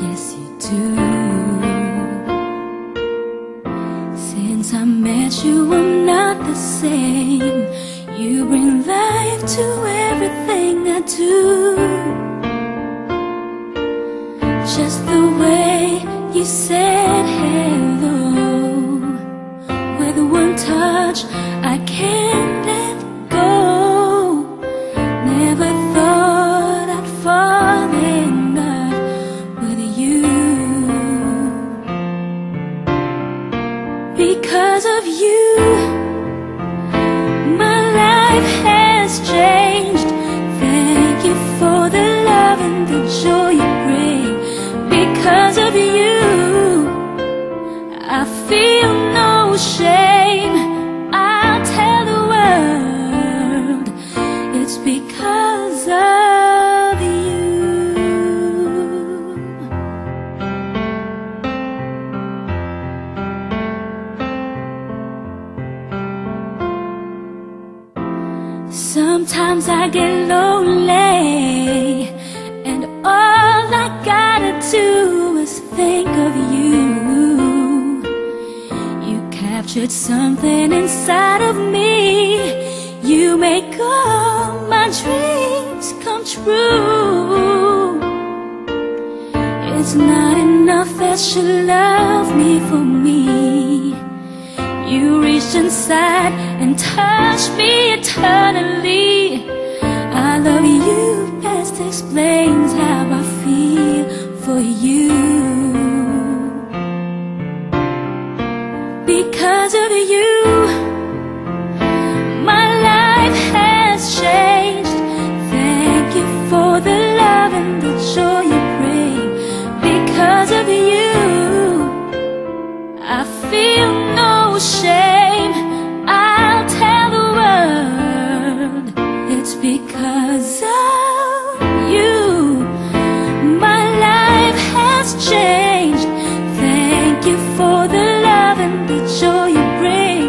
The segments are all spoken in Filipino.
yes you do. Since I met you, I'm not the same. You bring life to everything I do. Just the way you said hello, with one touch I can't let go. Never thought I'd fall in love with you. Because of you, my life has changed. Thank you for the love and the joy you bring. Because of you, I feel no shame. I'll tell the world it's because of you. Sometimes I get lonely, and all I gotta do is think of you. You captured something inside of me. You make all my dreams come true. It's not enough that you love me for me. You reached inside and touched me eternally. I love you best explains how I feel for you. Because of you, my life has changed. Thank you for the love and the joy you bring. Because of you, I feel no shame. I'll tell the world it's because of you. My life has changed. Thank you for the love and the joy you bring.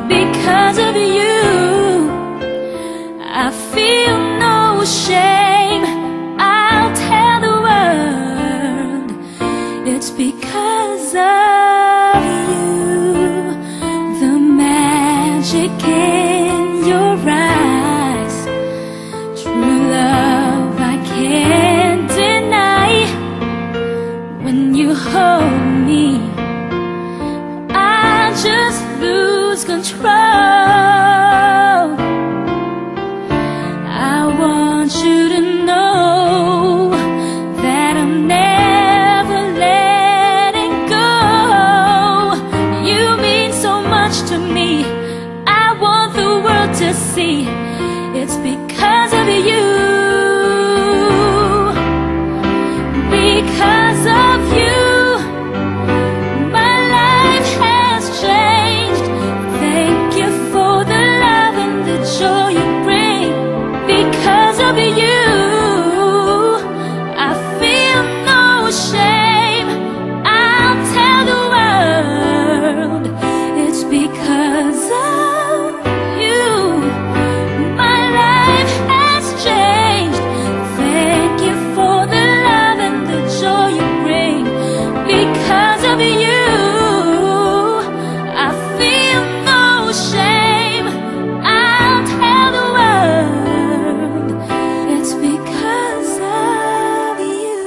Because of you, I feel no shame. I'll tell the world it's because of you. The magic in your eyes, true love I can't deny. When you hold me, I just lose control. I want you to know that I'm never letting go. You mean so much to me. I want the world to see it's because of you. Because of you, my life has changed. Thank you for the love and the joy you bring. Because of you, I feel no shame. I'll tell the world it's because of you. My life has changed. Thank you for the love and the joy you bring. Because of you, I feel no shame. I'll tell the world it's because of you.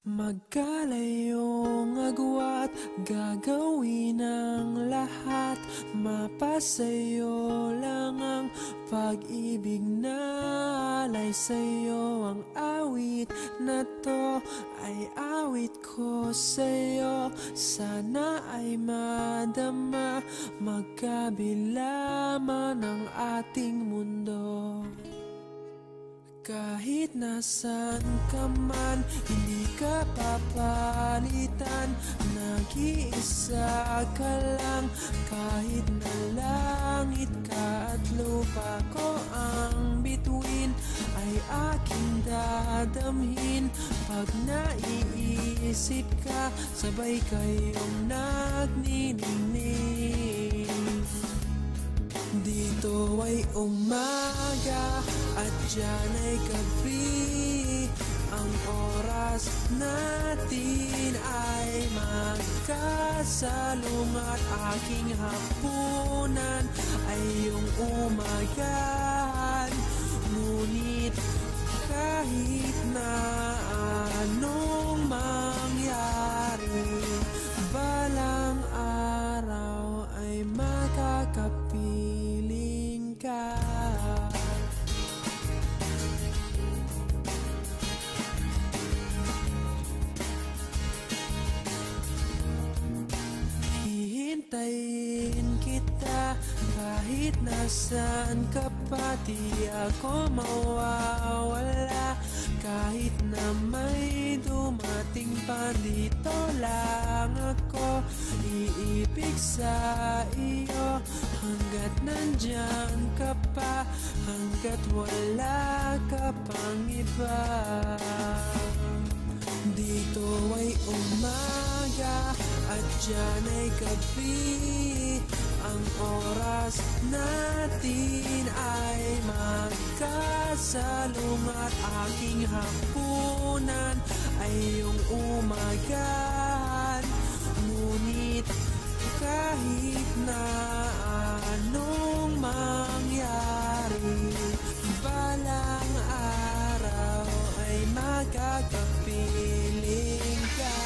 Magkalayong agwat, gagawin ang lahat. Mapasayo lang ang pag-ibig na alay sa'yo. Ang awit na to ay awit ko sa'yo. Sana ay madama, magkabila man ang ating mundo. Kahit nasan ka man, hindi ka papalitan. Nag-iisa ka lang, kahit na langit ka at lupa. Pag naiisip ka, sabay kayong nagniningning. Dito ay umaga at diyan ay gabi. Ang oras natin ay magkasalungat. Aking hapunan ay iyong umagahan. Ngunit kahit na anong mangyari, balang araw ay makakapiling ka. Hihintayin kita kahit nasaan ka pa. Di ako mawawala kahit na may dumating pa. Dito lang ako iibig sa iyo hanggat nandyan ka pa, hanggat wala ka pang iba. Dito ay umaga at diyan ay gabi. Ang oras natin ay magkasalungat. Aking hapunan ay iyong umagahan. Ngunit kahit na anong mangyari, balang araw ay magkakapiling ka.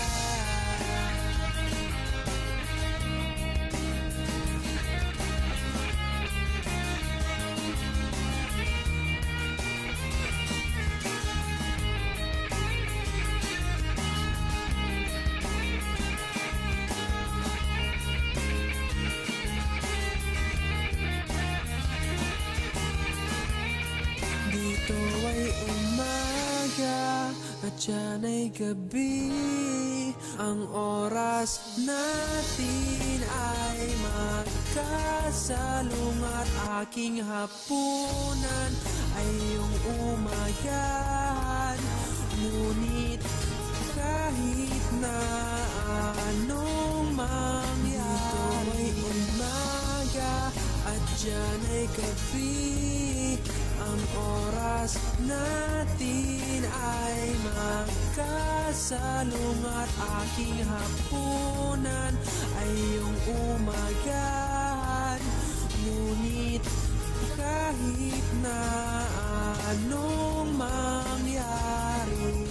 Dito ay umaga at diyan ay gabi. Ang oras natin ay magkasalungat. Aking hapunan ay iyong umagahan. Ngunit kahit na anong mangyari, dito ay umaga at diyan ay gabi. Ang oras natin ay magkasalungat. Aking hapunan ay iyong umagahan. Ngunit kahit na anong mangyari,